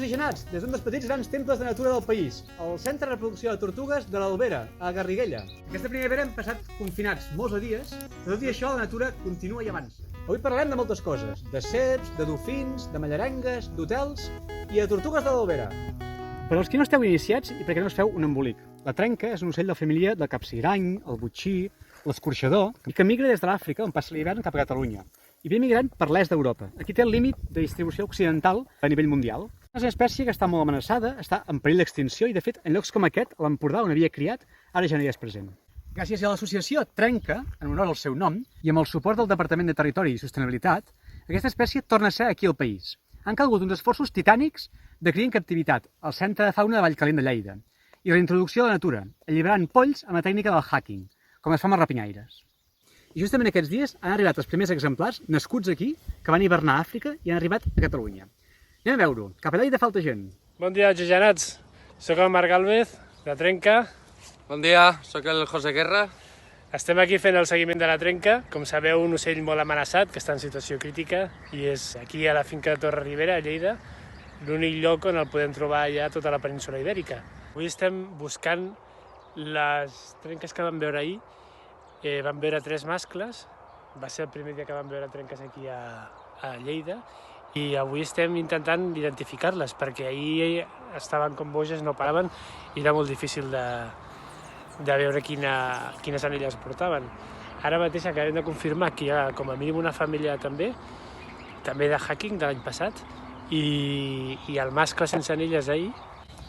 oxigenats des d'un dels petits grans temples de natura del país, el Centre de Reproducció de Tortugues de l'Albera, a Garriguella. Aquesta primavera hem passat confinats molts de dies, però tot i això la natura continua i avança. Avui parlarem de moltes coses, de ceps, de dofins, de mallarengues, d'hotels i de tortugues de l'Albera. Per als que no esteu iniciats i perquè no us feu un embolic, la trenca és un ocell de la família del capsirany, el botxí, l'escorxador, que migra des de l'Àfrica, on passa l'hivern, cap a Catalunya, i ve migrant per l'est d'Europa. Aquí té el límit de distribució occidental a nivell mundial. És una espècie que està molt amenaçada, està en perill d'extinció i, de fet, en llocs com aquest, a l'Empordà, on havia criat, ara ja no hi és present. Gràcies a l'associació Trenca, en honor al seu nom, i amb el suport del Departament de Territori i Sostenibilitat, aquesta espècie torna a ser aquí al país. Han calgut uns esforços titànics de cria en captivitat al Centre de Fauna de Vallcalent de Lleida i la introducció a la natura, alliberant polls amb la tècnica del hacking, com es fa amb els rapinyaires. I justament aquests dies han arribat els primers exemplars nascuts aquí, que van hivernar a Àfrica i han arribat a Catalunya. Anem a veure-ho. Cap a Lleida falta gent. Bon dia, oxigenats. Soc el Marc Gálvez, de Trenca. Bon dia, sóc el José Guerra. Estem aquí fent el seguiment de la trenca. Com sabeu, un ocell molt amenaçat, que està en situació crítica, i és aquí a la finca de Torre Ribera, a Lleida, l'únic lloc on el podem trobar ja a tota la península Ibèrica. Avui estem buscant les trenques que vam veure ahir. Vam veure 3 mascles, va ser el primer dia que vam veure trenques aquí a Lleida, i avui estem intentant identificar-les, perquè ahir estaven com boges, no paraven, i era molt difícil de veure quines anelles portaven. Ara mateix acabem de confirmar que hi ha com a mínim una família també de hacking de l'any passat, i el mascle sense anelles ahir.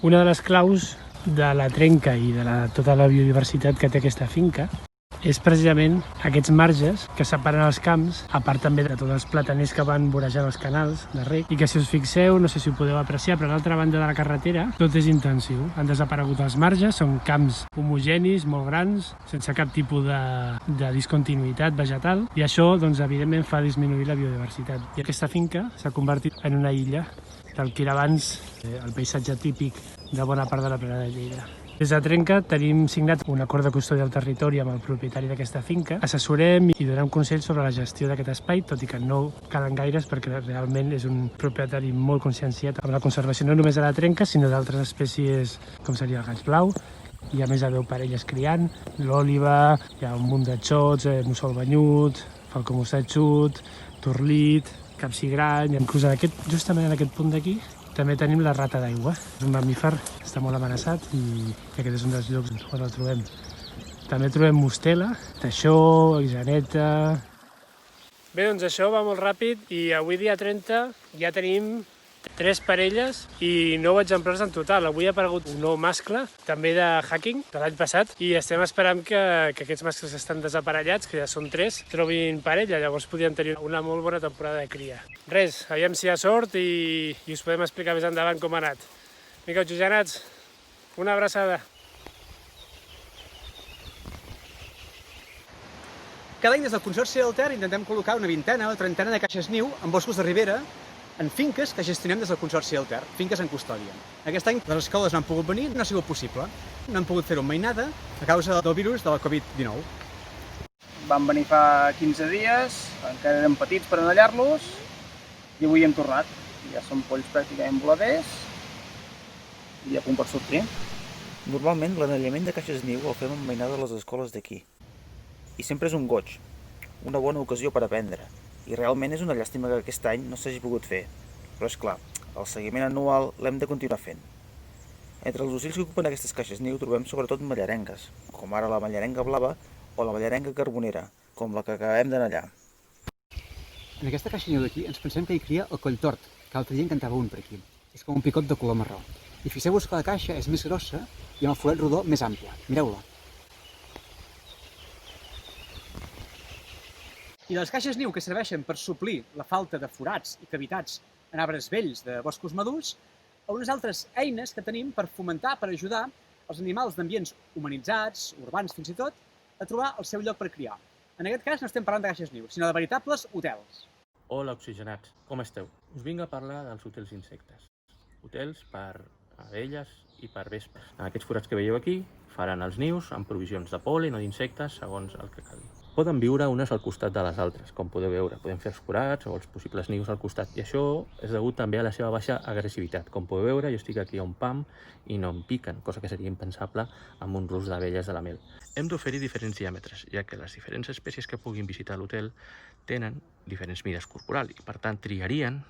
Una de les claus de la trenca i de tota la biodiversitat que té aquesta finca és precisament aquests marges que separen els camps, a part també de tots els plataners que van vorejant els canals de reg, i que si us fixeu, no sé si ho podeu apreciar, però a l'altra banda de la carretera tot és intensiu. Han desaparegut els marges, són camps homogenis, molt grans, sense cap tipus de discontinuïtat vegetal, i això, doncs, evidentment fa disminuir la biodiversitat. I aquesta finca s'ha convertit en una illa del que era abans el paisatge típic de bona part de la plana de Lleida. Des de Trenca tenim signat un acord de custòdia del territori amb el propietari d'aquesta finca. Assessorem i donem consells sobre la gestió d'aquest espai, tot i que no calen gaires perquè realment és un propietari molt conscienciat amb la conservació no només de la trenca, sinó d'altres espècies com seria el gaig blau. Hi ha més de 10 parelles criant, l'òliba, hi ha un munt de xots, mussol banyut, falcó mossetxut, torlit, capsigrany, inclús justament en aquest punt d'aquí també tenim la rata d'aigua. És un mamífer que està molt amenaçat i aquest és un dels llocs on el trobem. També trobem mostela, teixó, isaneta... Bé, doncs això va molt ràpid i avui dia 30 ja tenim 3 parelles i 9 exemplars en total. Avui ha aparegut un nou mascle, també de hacking, de l'any passat, i estem esperant que aquests mascles que estan desaparellats, que ja són 3, trobin parella, llavors podrien tenir una molt bona temporada de cria. Res, aviam si hi ha sort i us podem explicar més endavant com ha anat. Vinga, oxigenats, una abraçada. Cada any des del Consorci del Ter intentem col·locar una vintena o trentena de caixes niu en boscos de ribera en finques que gestionem des del Consorci del Ter, finques en custòdia. Aquest any les escoles no han pogut venir, no ha sigut possible. No han pogut fer-ho amb mainada a causa del virus de la Covid-19. Vam venir fa 15 dies, encara eren petits per anellar-los, i avui hem tornat. Ja són polls pràcticament voladers i a punt per sortir. Normalment l'anellament de caixes niu el fem amb mainada a les escoles d'aquí. I sempre és un goig, una bona ocasió per aprendre. I realment és una llàstima que aquest any no s'hagi pogut fer. Però és clar, el seguiment anual l'hem de continuar fent. Entre els ocells que ocupen aquestes caixes niu trobem sobretot mallarengues, com ara la mallarenga blava o la mallarenga carbonera, com la que acabem d'anellar. En aquesta caixa niu d'aquí ens pensem que hi cria el colltort, que l'altre dia en cantava un per aquí. És com un picot de color marró. I fixeu-vos que la caixa és més grossa i amb el forat rodó més ample. Mireu-la. I les caixes niu que serveixen per suplir la falta de forats i cavitats en arbres vells de boscos madurs, a unes altres eines que tenim per fomentar, per ajudar els animals d'ambients humanitzats, urbans fins i tot, a trobar el seu lloc per criar. En aquest cas no estem parlant de caixes niu, sinó de veritables hotels. Hola, oxigenats, com esteu? Us vinc a parlar dels hotels insectes. Hotels per abelles i per vespes. En aquests forats que veieu aquí faran els nius amb provisions de pol·len o d'insectes segons el que calgui. poden viure unes al costat de les altres, com podeu veure. Podem fer els forats o els possibles nius al costat. I això és degut també a la seva baixa agressivitat. Com podeu veure, jo estic aquí a un pam i no em piquen, cosa que seria impensable amb un rus d'abelles de la mel. Hem d'oferir diferents diàmetres, ja que les diferents espècies que puguin visitar l'hotel tenen diferents mides corporal i, per tant, triarien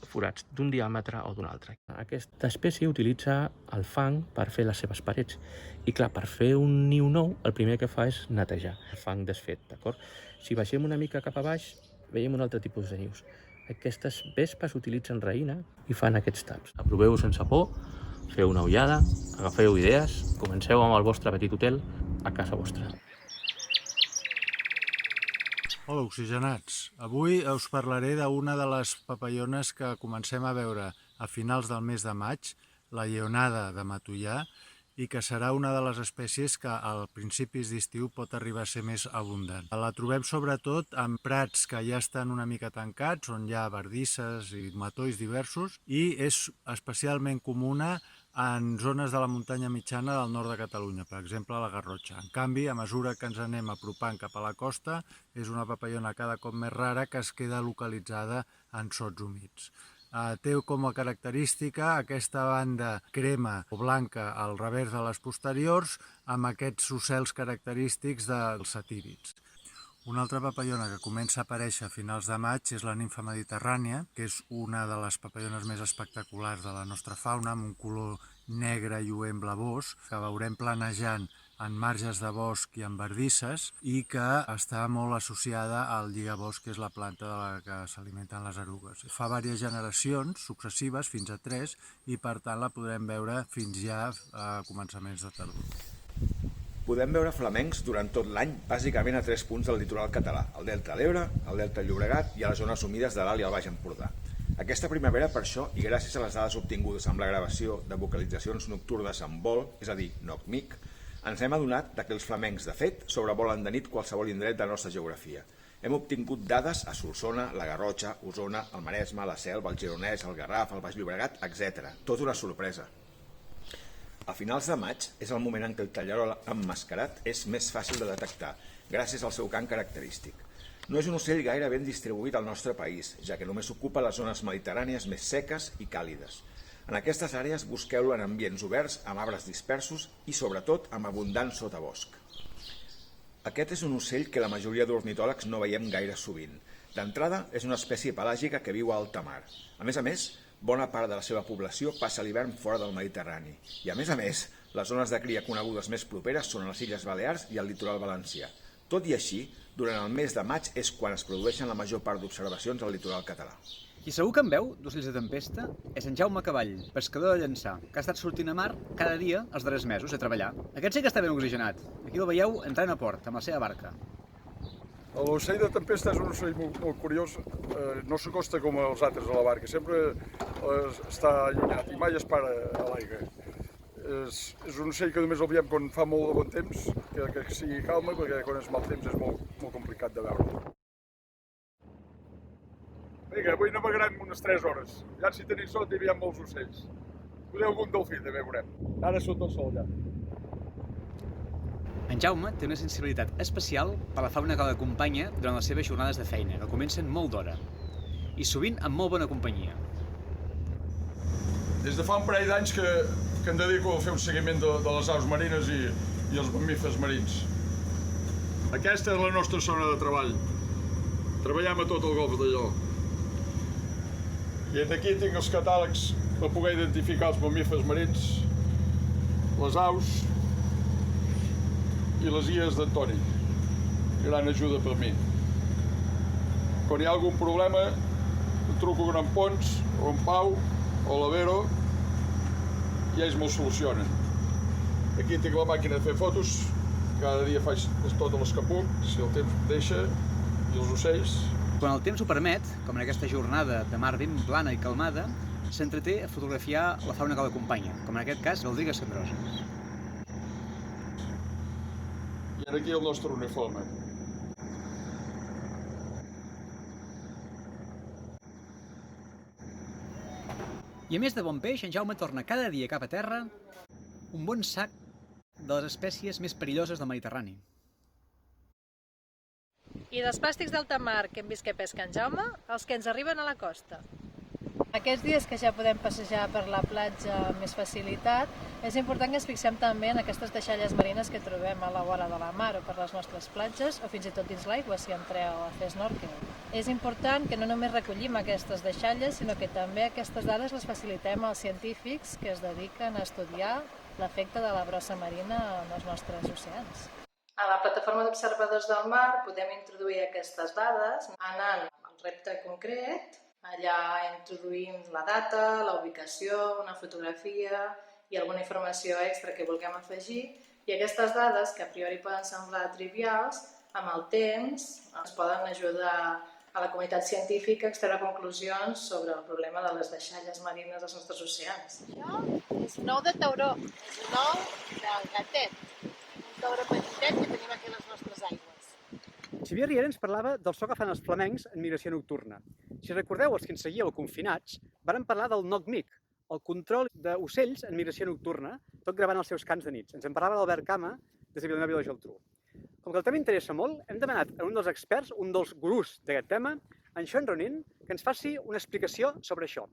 forats d'un diàmetre o d'un altre. Aquesta espècie utilitza el fang per fer les seves parets. I clar, per fer un niu nou, el primer que fa és netejar el fang desfet, d'acord? Si baixem una mica cap a baix, veiem un altre tipus de nius. Aquestes vespes utilitzen raïna i fan aquests taps. Aproveu sense por, feu una ullada, agafeu idees, comenceu amb el vostre petit hotel a casa vostra. Hola, oxigenats. Avui us parlaré d'una de les papallones que comencem a veure a finals del mes de maig, la lleonada de Matollà, i que serà una de les espècies que a principis d'estiu pot arribar a ser més abundant. La trobem sobretot en prats que ja estan una mica tancats, on hi ha bardisses i matolls diversos, i és especialment comuna en zones de la muntanya mitjana del nord de Catalunya, per exemple a la Garrotxa. En canvi, a mesura que ens anem apropant cap a la costa, és una papallona cada cop més rara que es queda localitzada en sots humits. Té com a característica aquesta banda crema o blanca al revers de les posteriors amb aquests ocels característics dels satírids. Una altra papallona que comença a aparèixer a finals de maig és la nimfa mediterrània, que és una de les papallones més espectaculars de la nostra fauna, amb un color negre lluent blavós, que veurem planejant en marges de bosc i en bardisses i que està molt associada al lligabosc, que és la planta de la que s'alimenten les erugues. Fa diverses generacions successives, fins a 3, i per tant la podrem veure fins ja a començaments de tardor. Podem veure flamencs durant tot l'any, bàsicament a 3 punts del litoral català, al Delta de l'Ebre, al Delta del Llobregat i a les zones humides de l'Alt i el Baix Empordà. Aquesta primavera, per això, i gràcies a les dades obtingudes amb la gravació de vocalitzacions nocturnes amb vol, és a dir, NOCMIC, ens hem adonat que els flamencs, de fet, sobrevolen de nit qualsevol indret de la nostra geografia. Hem obtingut dades a Solsona, la Garrotxa, Osona, el Maresme, la Selva, el Gironès, el Garraf, el Baix Llobregat, etc. Tot una sorpresa. A finals de maig és el moment en què el tallarol emmascarat és més fàcil de detectar, gràcies al seu cant característic. No és un ocell gaire ben distribuït al nostre país, ja que només ocupa les zones mediterrànies més seques i càlides. En aquestes àrees busqueu-lo en ambients oberts, amb arbres dispersos i, sobretot, amb abundant sotabosc. Aquest és un ocell que la majoria d'ornitòlegs no veiem gaire sovint. D'entrada, és una espècie pelàgica que viu a alta mar. A més, bona part de la seva població passa l'hivern fora del Mediterrani. I a més, les zones de cria conegudes més properes són les Illes Balears i el litoral valencià. Tot i així, durant el mes de maig és quan es produeixen la major part d'observacions al litoral català. Qui segur que en veu d'ocells de tempesta és en Jaume Cavall, pescador de Llançà, que ha estat sortint a mar cada dia els darrers mesos a treballar. Aquest sí que està ben oxigenat. Aquí el veieu entrant a port amb la seva barca. L'ocell de tempesta és un ocell molt curiós, no s'acosta com els altres a la barca, sempre està allunyat i mai es para a l'aigua. És un ocell que només el veiem quan fa molt de bon temps, que sigui calma, perquè quan és mal temps és molt complicat de veure. Vinga, avui navegarem unes 3 hores, ja si tenim sort hi havia molts ocells. Podeu algun delfí també veurem, ara sota el sol ja. En Jaume té una sensibilitat especial per la fauna que l'acompanya durant les seves jornades de feina, que comencen molt d'hora, i sovint amb molt bona companyia. Des de fa un parell d'anys que em dedico a fer un seguiment de les aus marines i els mamífers marins. Aquesta és la nostra zona de treball. Treballem a tot el golf de Lleó. I aquí tinc els catàlegs per poder identificar els mamífers marins, les aus i les guies d'Antoni. Gran ajuda per mi. Quan hi ha algun problema, truco a en Pons, o en Pau, o la Vero, i ells me'l solucionen. Aquí tinc la màquina de fer fotos, cada dia faig totes les que puc, si el temps deixa, i els ocells. Quan el temps ho permet, com en aquesta jornada de mar ben plana i calmada, s'entreté a fotografiar la fauna que l'acompanya, com en aquest cas Galdriga cendrosa. I aquí el nostre uniforme. I a més de bon peix, en Jaume torna cada dia cap a terra un bon sac de les espècies més perilloses del Mediterrani. I dels plàstics d'alta mar que hem vist que pesquen Jaume, els que ens arriben a la costa. Aquests dies que ja podem passejar per la platja amb més facilitat, és important que ens fixem també en aquestes deixalles marines que trobem a la vora de la mar o per les nostres platges, o fins i tot dins l'aigua si entreu a fer snorkel. És important que no només recollim aquestes deixalles, sinó que també aquestes dades les facilitem als científics que es dediquen a estudiar l'efecte de la brossa marina en els nostres oceans. A la plataforma d'observadors del mar podem introduir aquestes dades anant al repte concret. Allà introduïm la data, la ubicació, una fotografia i alguna informació extra que vulguem afegir. I aquestes dades, que a priori poden semblar trivials, amb el temps ens poden ajudar a la comunitat científica a extreure conclusions sobre el problema de les deixalles marines dels nostres oceans. Això és un ou de tauró, és un ou del gatet, un tauró petitet que tenim aquí a les nostres aigües. Xavier Riera ens parlava del so que fan els flamencs en migració nocturna. Si recordeu, els que ens seguíeu confinats, varen parlar del knock-mic, el control d'ocells en migració nocturna, tot gravant els seus cants de nits. Ens en parlava l'Albert Cama, des de Vilanova i la Geltrú. Com que el tema interessa molt, hem demanat a un dels experts, un dels gurús d'aquest tema, en Sean Ronin, que ens faci una explicació sobre això.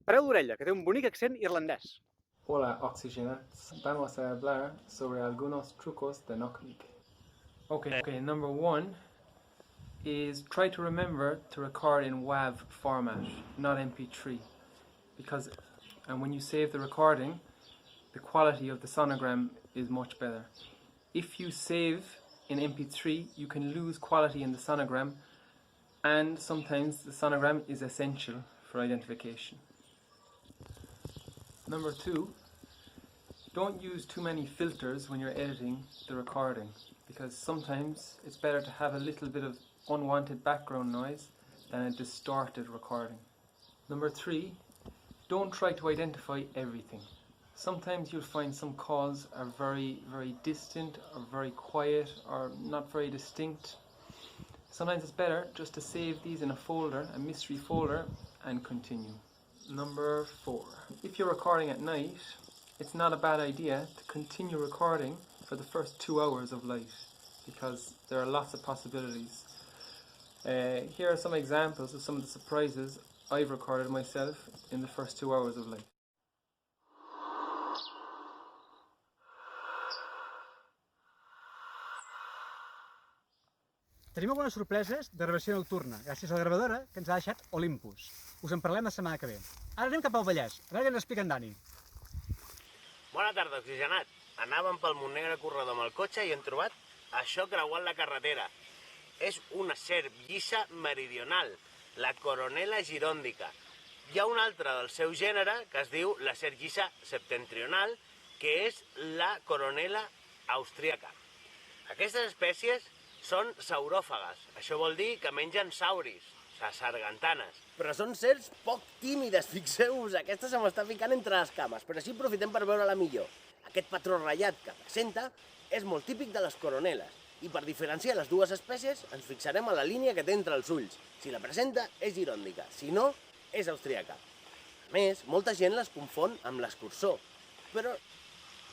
Pareu d'orella, que té un bonic accent irlandès. Hola, oxigenats. Vamos a hablar sobre algunos trucos de knock-mic. Okay, number one is try to remember to record in WAV format, not MP3, because when you save the recording, the quality of the sonogram is much better. If you save in MP3, you can lose quality in the sonogram, and sometimes the sonogram is essential for identification. Number two, don't use too many filters when you're editing the recording, because sometimes it's better to have a little bit of unwanted background noise than a distorted recording. Number three, don't try to identify everything. Sometimes you'll find some calls are very, very distant or very quiet or not very distinct. Sometimes it's better just to save these in a folder, a mystery folder, and continue. Number four, if you're recording at night, it's not a bad idea to continue recording for the first 2 hours of light, because there are lots of possibilities. Here are some examples of some of the surprises I've recorded myself in the first 2 hours of light. Tenim algunes sorpreses de gravació nocturna, gràcies a la gravadora que ens ha deixat Olympus. Us en parlem la setmana que ve. Ara anem cap al Vallès, a veure què ens explica en Dani. Bona tarda, oxigenat. Anàvem pel Montnegre corredor amb el cotxe i hem trobat això creuant la carretera. És una serp llissa meridional, la Coronella giròndica. Hi ha una altra del seu gènere que es diu la serp llissa septentrional, que és la Coronella austríaca. Aquestes espècies són sauròfagues. Això vol dir que mengen sauris, sargantanes. Però són serps poc tímides, fixeu-vos, aquesta se m'està ficant entre les cames, però així aprofitem per veure-la millor. Aquest patró ratllat que presenta és molt típic de les coroneles, i per diferenciar les dues espècies ens fixarem a la línia que té entre els ulls. Si la presenta és giròndica, si no, és austríaca. A més, molta gent les confon amb l'escurçó, però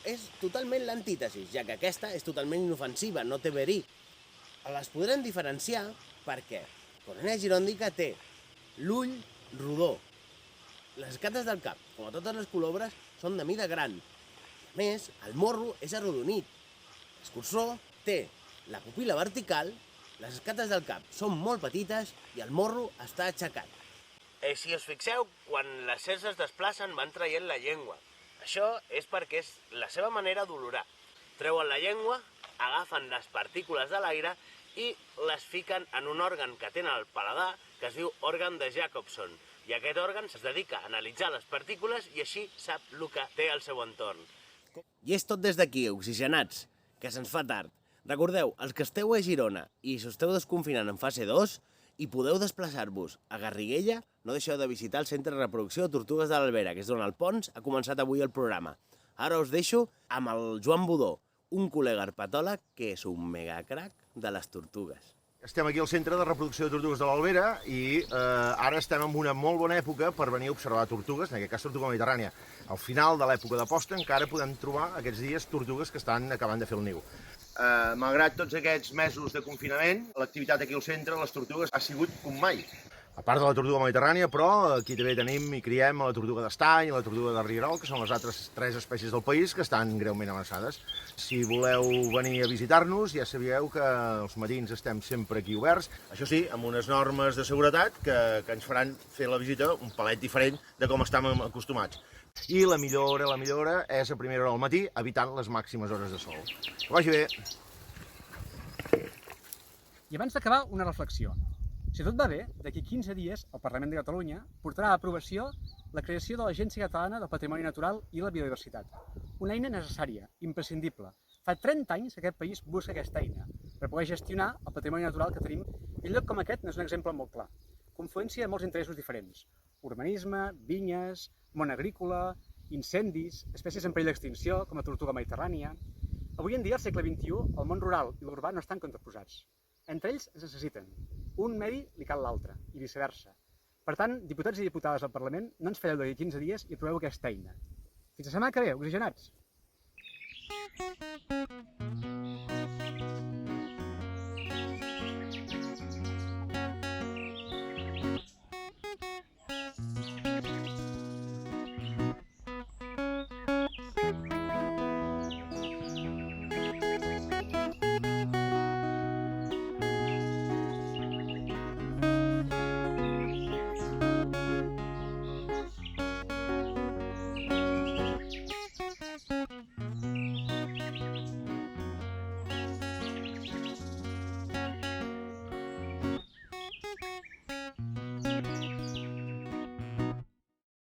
és totalment l'antítesis, ja que aquesta és totalment inofensiva, no té verí. Les podrem diferenciar perquè Coronella giròndica té l'ull rodó. Les escates del cap, com a totes les colobres, són de mida gran. A més, el morro és arrodonit. L'escurçó té la pupil·la vertical, les escates del cap són molt petites i el morro està aixecat. Si us fixeu, quan les serps es desplacen van traient la llengua. Això és perquè és la seva manera d'olorar. Treuen la llengua, agafen les partícules de l'aire i les fiquen en un òrgan que tenen al paladar, que es diu òrgan de Jacobson. I aquest òrgan es dedica a analitzar les partícules i així sap el que té al seu entorn. I és tot des d'aquí, oxigenats, que se'ns fa tard. Recordeu, els que esteu a Girona i si esteu desconfinant en fase 2 i podeu desplaçar-vos a Garriguella, no deixeu de visitar el Centre de Reproducció de Tortugues de l'Albera, que és on el Pons ha començat avui el programa. Ara us deixo amb el Joan Budó, un col·lega herpetòleg que és un megacrac de les tortugues. Estem aquí al centre de reproducció de tortugues de l'Albera i ara estem en una molt bona època per venir a observar tortugues, en aquest cas tortuga mediterrània. Al final de l'època de posta encara podem trobar aquests dies tortugues que estan acabant de fer el niu. Malgrat tots aquests mesos de confinament, l'activitat aquí al centre, les tortugues, ha sigut com mai. A part de la tortuga mediterrània, però, aquí també tenim i criem la tortuga d'estany i la tortuga de rierol, que són les altres 3 espècies del país que estan greument amenaçades. Si voleu venir a visitar-nos, ja sabeu que els matins estem sempre aquí oberts, això sí, amb unes normes de seguretat que ens faran fer la visita un palet diferent de com estàvem acostumats. I la millor hora és a primera hora del matí, evitant les màximes hores de sol. Que vagi bé! I abans d'acabar, una reflexió. Si tot va bé, d'aquí 15 dies el Parlament de Catalunya portarà a aprovació la creació de l'Agència Catalana del Patrimoni Natural i la Biodiversitat. Una eina necessària, imprescindible. Fa 30 anys que aquest país busca aquesta eina per poder gestionar el patrimoni natural que tenim i un lloc com aquest n'és un exemple molt clar. Confluència de molts interessos diferents. Urbanisme, vinyes, món agrícola, incendis, espècies en perill d'extinció, com la tortuga mediterrània. Avui en dia, al segle XXI, el món rural i l'urbà no estan contraposats. Entre ells es necessiten. Un medi li cal l'altre, i viceversa. Per tant, diputats i diputades del Parlament, no ens falleu d'aquí 15 dies i aproveu aquesta eina. Fins la setmana que ve, oxigenats!